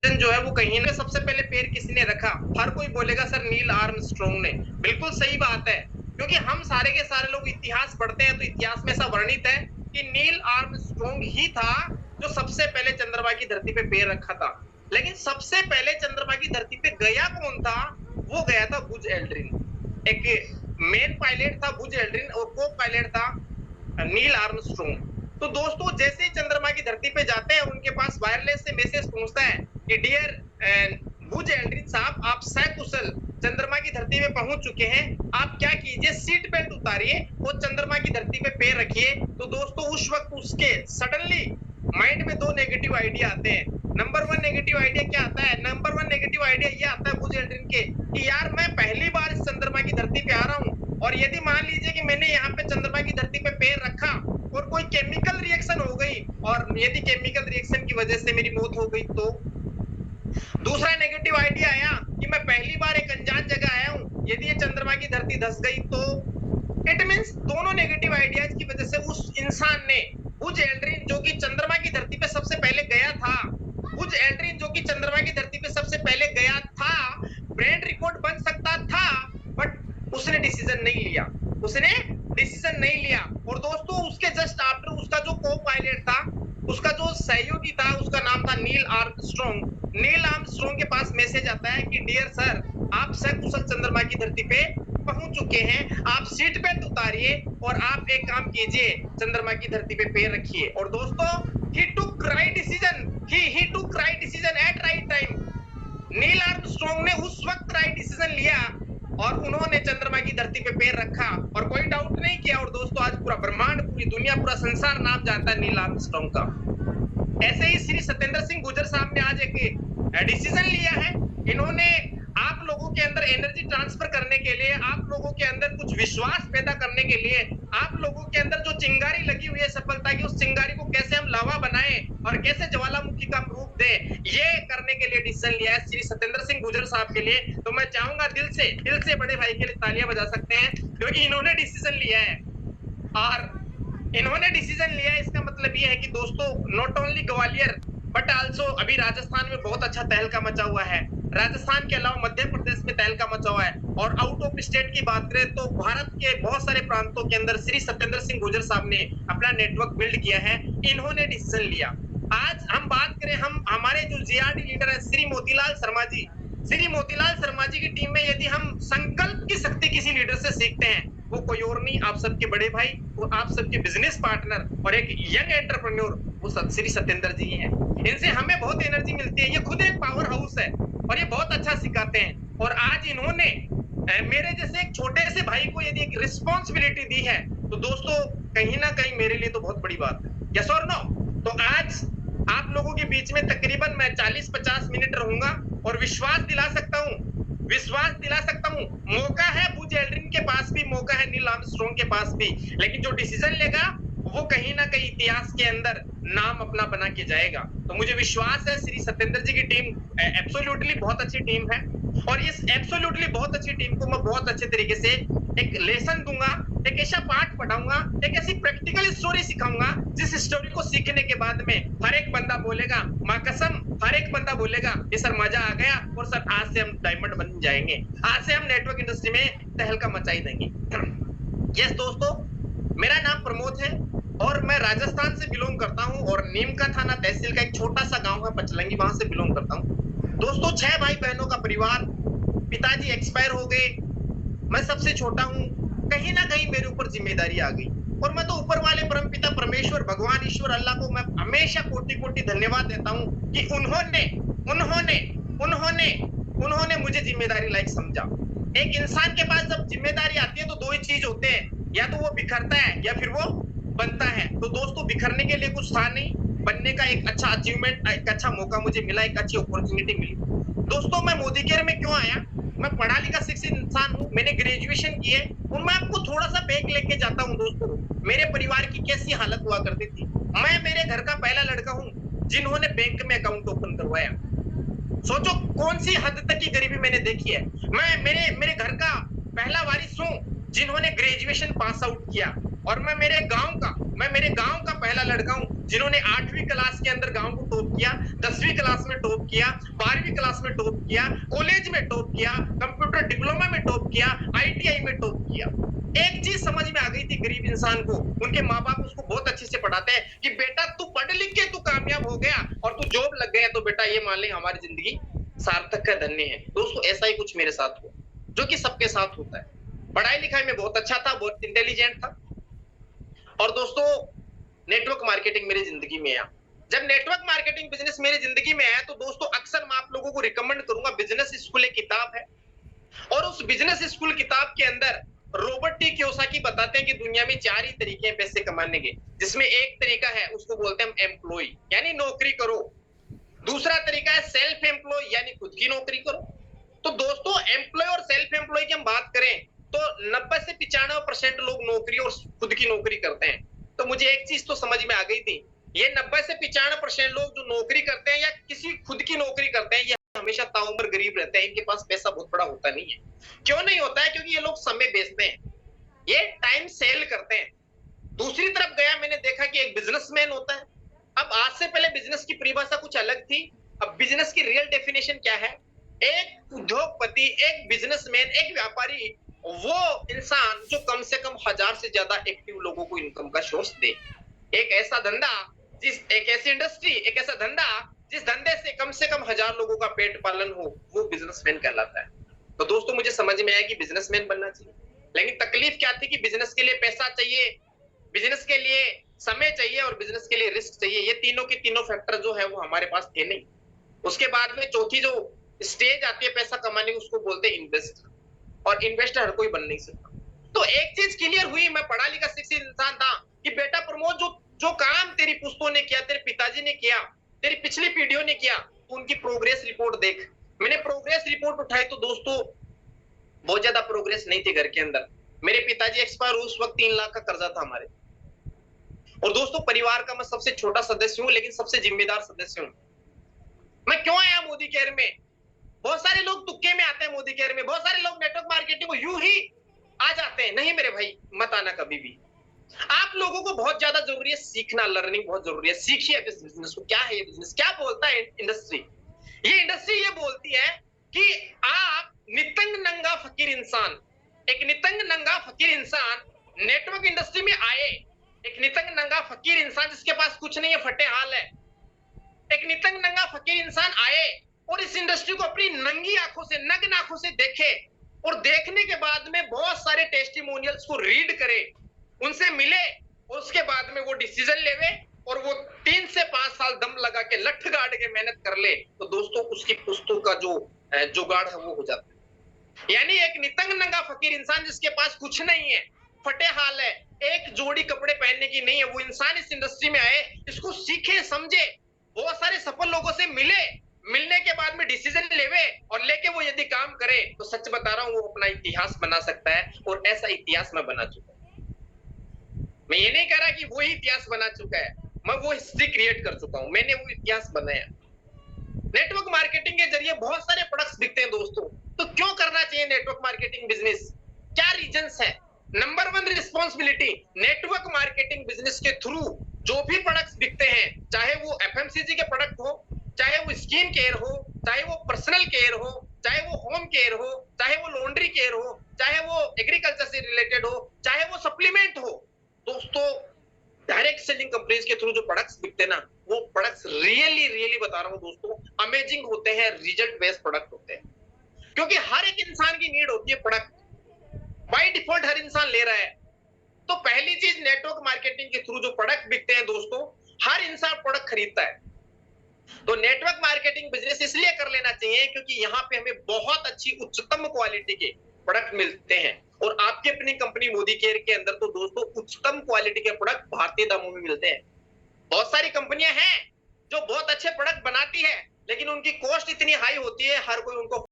जो है वो कहीं ना सबसे पहले पैर किसने रखा? हर कोई बोलेगा सर नील आर्मस्ट्रांग ने। बिल्कुल सही बात है, क्योंकि हम सारे के सारे लोग इतिहास पढ़ते हैं तो इतिहास में ऐसा वर्णित है कि नील आर्मस्ट्रांग ही था जो सबसे पहले चंद्रमा की धरती पे पैर रखा था। लेकिन सबसे पहले चंद्रमा की धरती पे गया कौन था? वो गया था बुज एल्ड्रिन। एक मेन पायलट था बुज एल्ड्रिन और को पायलट था नील आर्मस्ट्रांग। तो दोस्तों जैसे ही चंद्रमा की धरती पे जाते हैं उनके पास वायरलेस से मैसेज पहुंचता है कि डियर बुज एल्ड्रिन साहब, आप सकुशल चंद्रमा की धरती पे पहुंच चुके हैं। आप क्या कीजिए, सीट बेल्ट उतारिए और चंद्रमा की धरती पे पैर रखिए। तो दोस्तों उस वक्त उसके सडनली माइंड में दो नेगेटिव आइडिया आते हैं। नंबर वन नेगेटिव आइडिया क्या आता है? नंबर वन नेगेटिव आइडिया ये आता है बुज एल्ड्रिन के कि यार मैं पहली बार इस चंद्रमा की धरती पे आ रहा हूँ और यदि मान लीजिए कि मैंने यहाँ पे चंद्रमा की धरती पे पैर रखा और कोई केमिकल रिएक्शन हो गई और यदि केमिकल रिएक्शन की वजह से मेरी मौत हो गई तो? दूसरा नेगेटिव आइडिया आया कि मैं पहली बार एक अनजान जगह आया हूं, यदि ये चंद्रमा की धरती धस गई तो? इट मींस दोनों नेगेटिव आइडियाज की वजह से उस इंसान ने, बुज एल्ड्रिन जो कि चंद्रमा की धरती पे सबसे पहले गया था, बुज एल्ड्रिन जो कि चंद्रमा की धरती पे सबसे पहले गया था, ब्रेन रिकॉर्ड बन सकता था बट उसने डिसीजन नहीं लिया, उसने डिसीजन नहीं लिया। और दोस्तों उसके जस्ट आफ्टर उसका जो को पायलट था, उसका जो सहयोगी था, उसका नाम था नील आर्मस्ट्रांग। नील आर्मस्ट्रांग के पास मैसेज आता है कि डियर सर, आप सकुशल चंद्रमा की धरती पे पहुंच चुके हैं, आप सीट बेल्ट उतारिए और आप एक काम कीजिए, चंद्रमा की धरती पे पैर रखिए। और दोस्तों he took right decision, he took right decision at right time। Neil Armstrong ने उस वक्त राइट डिसीजन लिया और उन्होंने चंद्रमा की धरती पे पैर रखा और कोई डाउट नहीं किया। और दोस्तों आज पूरा ब्रह्मांड, पूरी दुनिया, पूरा संसार नाम जानता है नील आर्मस्ट्रांग का। ऐसे ही श्री सत्येंद्र सिंह गुर्जर साहब ने आज एक डिसीजन लिया है। इन्होंने आप लोगों के अंदर एनर्जी ट्रांसफर करने के लिए, आप लोगों के अंदर कुछ विश्वास पैदा करने के लिए, आप लोगों के अंदर जो चिंगारी लगी हुई है सफलता की, उस चिंगारी को कैसे हम लावा बनाएं और कैसे ज्वालामुखी का रूप दें, ये करने के लिए डिसीजन लिया है श्री सत्येंद्र सिंह गुर्जर साहब के लिए। तो मैं चाहूंगा दिल से बड़े भाई के लिए तालियां बजा सकते हैं, क्योंकि इन्होंने डिसीजन लिया है। और इन्होंने डिसीजन लिया, इसका मतलब ये है कि दोस्तों not only Gwalior but also अभी राजस्थान में बहुत अच्छा तहलका मचा हुआ है। राजस्थान के अलावा मध्य प्रदेश में तहलका मचा हुआ है। और आउट ऑफ स्टेट की बात करें तो भारत के बहुत सारे प्रांतों के अंदर श्री सत्येंद्र सिंह गुर्जर साहब ने अपना नेटवर्क बिल्ड किया है। इन्होंने डिसीजन लिया। आज हम बात करें, हम हमारे जो जीआरडी लीडर है श्री मोतीलाल शर्मा जी, श्री मोतीलाल शर्मा जी की टीम में यदि हम संकल्प की शक्ति किसी लीडर से सीखते हैं, वो कोई और नहीं, आप सबके बड़े भाई, वो आप सबके बिजनेस पार्टनर और एक यंग एंटरप्रेन्योर, वो श्री सत्येंद्र जी हैं। इनसे हमें बहुत एनर्जी मिलती है। ये खुद एक पावर हाउस है और ये बहुत अच्छा सिखाते हैं। और आज इन्होंने मेरे जैसे एक छोटे से भाई को यदि एक रिस्पॉन्सिबिलिटी दी है तो दोस्तों कहीं ना कहीं मेरे लिए तो बहुत बड़ी बात है। यस और नो? तो आज आप लोगों के बीच में तकरीबन मैं 40-50 मिनट रहूंगा और विश्वास दिला सकता हूं, मौका है बुज एल्ड्रिन के पास भी, मौका है नील आर्मस्ट्रांग के पास भी, लेकिन जो डिसीजन लेगा वो कहीं ना कहीं इतिहास के अंदर नाम अपना बना के जाएगा। तो मुझे विश्वास है श्री सत्येंद्र जी की टीम एब्सोल्युटली बहुत अच्छी टीम है और इस एब्सोल्युटली बहुत अच्छी टीम को मैं बहुत अच्छे तरीके से एक लेसन दूंगा, एक ऐसा पाठ पढ़ाऊंगा, एक ऐसी प्रैक्टिकल स्टोरी सिखाऊंगा जिस स्टोरी को सीखने के बाद में हर एक बंदा बोलेगा, मां कसम, हर एक बंदा बोलेगा ये सर मजा आ गया और सर आज से हम डायमंड बन जाएंगे, आज से हम नेटवर्क इंडस्ट्री में तहलका मचाई देंगे। यस दोस्तों, मेरा नाम प्रमोद है और मैं राजस्थान से बिलोंग करता हूं और नीमका थाना तहसील का एक छोटा सा गांव है पचलंगी, वहां से बिलोंग करता हूं। दोस्तों 6 भाई बहनों का परिवार, पिताजी एक्सपायर हो गए, मैं सबसे छोटा हूं। कहीं ना कहीं मेरे ऊपर जिम्मेदारी आ गई और मैं तो ऊपर वाले परमपिता परमेश्वर भगवान ईश्वर अल्लाह को मैं हमेशा कोटि-कोटि धन्यवाद देता हूं कि उन्होंने उन्होंने उन्होंने उन्होंने मुझे जिम्मेदारी लायक समझा। एक इंसान के पास जब जिम्मेदारी आती है तो दो ही चीज होते हैं, या तो वो बिखरता है या फिर वो बनता है। तो दोस्तों बिखरने के लिए कुछ था नहीं, बनने का एक अच्छा अचीवमेंट, एक अच्छा मौका मुझे मिला, एक अच्छी अपॉर्चुनिटी मिली। दोस्तों मैं मोदी केयर में क्यों आया? मैं पढ़ा लिखा शिक्षित इंसान हूँ, मैंने ग्रेजुएशन की है और मैं आपको थोड़ा सा बैक लेके जाता हूँ दोस्तों, मेरे परिवार की कैसी हालत हुआ करती थी। मैं मेरे घर का पहला लड़का हूँ जिन्होंने बैंक में अकाउंट ओपन करवाया। सोचो कौन सी हद तक की गरीबी मैंने देखी है। मैं मेरे घर का पहला वारिस हूँ जिन्होंने ग्रेजुएशन पास आउट किया और मैं मेरे गांव का पहला लड़का हूँ जिन्होंने 8वीं क्लास के अंदर गांव को टॉप किया, 10वीं क्लास में टॉप किया, 12वीं क्लास में टॉप किया, कॉलेज में टॉप किया, कंप्यूटर डिप्लोमा में टॉप किया, आईटीआई में टॉप किया। एक चीज समझ में आ गई थी गरीब इंसान को, उनके माँ बाप उसको बहुत अच्छे से पढ़ाते हैं कि बेटा तू पढ़ लिख के तू कामयाब हो गया और तू जॉब लग गया तो बेटा ये मान ले हमारी जिंदगी सार्थक का धन्य है। दोस्तों ऐसा ही कुछ मेरे साथ हुआ, जो कि सबके साथ होता है। पढ़ाई लिखाई में बहुत अच्छा था, बहुत इंटेलिजेंट था, और दोस्तों नेटवर्क मार्केटिंग मेरी जिंदगी में आया। जब नेटवर्क मार्केटिंग बिजनेस मेरी जिंदगी में आया तो दोस्तों अक्सर मैं आप लोगों को रिकमेंड करूंगा, बिजनेस स्कूल एक किताब है, और उस बिजनेस स्कूल किताब के अंदर रॉबर्ट टी कियोसाकी बताते हैं कि दुनिया में 4 ही तरीके हैं पैसे कमाने के, जिसमें एक तरीका है उसको बोलते हैं एम्प्लॉय यानी नौकरी करो, दूसरा तरीका है सेल्फ एम्प्लॉय यानी खुद की नौकरी करो। तो दोस्तों एम्प्लॉय और सेल्फ एम्प्लॉय की हम बात करें तो 90 से 95% लोग नौकरी और खुद की नौकरी करते हैं। तो मुझे एक चीज तो समझ में आ गई थी, ये 90 से 95% लोग जो नौकरी करते हैं या किसी खुद की नौकरी करते हैं, ये हमेशा ताउम्र गरीब रहते हैं, इनके पास पैसा बहुत बड़ा होता नहीं है। क्यों नहीं होता है? क्योंकि ये लोग समय बेचते हैं, ये टाइम सेल करते हैं। दूसरी तरफ गया, मैंने देखा कि एक बिजनेसमैन होता है। अब आज से पहले बिजनेस की परिभाषा कुछ अलग थी, अब बिजनेस की रियल डेफिनेशन क्या है? एक उद्योगपति, एक बिजनेसमैन, एक व्यापारी वो इंसान जो कम से कम 1000 से ज्यादा एक्टिव लोगों को इनकम का सोर्स दे। एक ऐसा धंधा, एक ऐसी इंडस्ट्री, एक ऐसा धंधा जिस धंधे से कम 1000 लोगों का पेट पालन हो, वो बिजनेसमैन कहलाता है। तो दोस्तों मुझे समझ में आया कि बिजनेसमैन बनना चाहिए, लेकिन तकलीफ क्या थी कि बिजनेस के लिए पैसा चाहिए, बिजनेस के लिए समय चाहिए और बिजनेस के लिए रिस्क चाहिए। ये तीनों के तीनों फैक्टर जो है वो हमारे पास थे नहीं। उसके बाद में चौथी जो स्टेज आती है पैसा कमाने की, उसको बोलते हैं इन्वेस्टर, और इन्वेस्टर हर कोई बन नहीं सकता। तो एक चीज क्लियर हुई, मैं पढ़ा लिखा शिक्षित इंसान था कि बेटा प्रमोद, जो जो काम तेरी पुश्तों ने किया, तेरे पिताजी ने किया, तेरी पिछली पीढ़ियों ने किया, उनकी प्रोग्रेस रिपोर्ट देख। मैंने प्रोग्रेस रिपोर्ट उठाई तो दोस्तों बहुत ज्यादा प्रोग्रेस नहीं थी घर के अंदर। मेरे पिताजी एक्सपायर उस वक्त 3 लाख का कर्जा था हमारे, और दोस्तों परिवार का मैं सबसे छोटा सदस्य हूं, लेकिन सबसे जिम्मेदार सदस्य हूं। मैं क्यों आया मोदी केयर में? बहुत सारे लोग तुक्के में आते हैं मोदी केयर में, बहुत सारे लोग नेटवर्क मार्केटिंग को यूं ही आ जाते हैं। नहीं मेरे भाई, मत आना कभी भी। आप लोगों को बहुत ज्यादा जरूरी है सीखना, लर्निंग बहुत जरूरी है। सीखिए इस बिजनेस को, क्या है ये बिजनेस, क्या बोलता है इंडस्ट्री। ये इंडस्ट्री ये बोलती है कि आप नितंग नंगा फकीर इंसान, एक नितंग नंगा फकीर इंसान नेटवर्क इंडस्ट्री में आए, एक नितंग नंगा फकीर इंसान जिसके पास कुछ नहीं है, फटे हाल है, एक नितंग नंगा फकीर इंसान आए और इस इंडस्ट्री को अपनी नंगी आंखों से, नग्न आंखों से देखे, और देखने के बाद में बहुत सारे टेस्टिमोनियल्स को रीड करे, उनसे मिले, उसके बाद में वो डिसीजन लेवे, और वो 3 से 5 साल दम लगा के लठ गाड़ के मेहनत कर ले, तो दोस्तों उसकी पुस्तों का जो जुगाड़ है वो हो जाता है। यानी एक नितंग नंगा फकीर इंसान जिसके पास कुछ नहीं है, फटे हाल है, एक जोड़ी कपड़े पहनने की नहीं है, वो इंसान इस इंडस्ट्री में आए, इसको सीखे, समझे, बहुत सारे सफल लोगों से मिले, मिलने के बाद में डिसीजन लेवे, और लेके वो यदि काम करे तो सच बता रहा हूं वो अपना इतिहास बना सकता है, और ऐसा इतिहास मैं बना चुका हूं। मैं ये नहीं कह रहा कि वो ही इतिहास बना चुका है, मैं वो हिस्ट्री क्रिएट कर चुका हूं, मैंने वो इतिहास बनाया। नेटवर्क मार्केटिंग के जरिए बहुत सारे प्रोडक्ट्स बिकते हैं दोस्तों। तो क्यों करना चाहिए नेटवर्क मार्केटिंग बिजनेस? क्या रीजंस है? Number 1 responsibility, network marketing business के थ्रू जो भी प्रोडक्ट्स बिकते हैं, चाहे वो एफएमसीजी के प्रोडक्ट हो, चाहे वो स्किन केयर हो, चाहे वो पर्सनल केयर हो, चाहे वो होम केयर हो, चाहे वो लॉन्ड्री केयर हो, चाहे वो एग्रीकल्चर से रिलेटेड हो, चाहे वो सप्लीमेंट हो, दोस्तों डायरेक्ट सेलिंग कंपनीज के थ्रू जो प्रोडक्ट्स बिकते हैं ना, वो प्रोडक्ट्स रियली बता रहा हूं दोस्तों, अमेजिंग होते हैं, रिजल्ट बेस्ड प्रोडक्ट होते हैं। क्योंकि हर एक इंसान की नीड होती है प्रोडक्ट, बाय डिफॉल्ट हर इंसान ले रहा है। तो पहली चीज, नेटवर्क मार्केटिंग के थ्रू जो प्रोडक्ट बिकते हैं दोस्तों, हर इंसान प्रोडक्ट खरीदता है। तो नेटवर्क मार्केटिंग बिजनेस इसलिए कर लेना चाहिए क्योंकि यहाँ पे हमें बहुत अच्छी उच्चतम क्वालिटी के प्रोडक्ट मिलते हैं, और आपकी अपनी कंपनी मोदी केयर के अंदर तो दोस्तों उच्चतम क्वालिटी के प्रोडक्ट भारतीय दामों में मिलते हैं। बहुत सारी कंपनियां हैं जो बहुत अच्छे प्रोडक्ट बनाती है, लेकिन उनकी कॉस्ट इतनी हाई होती है, हर कोई उनको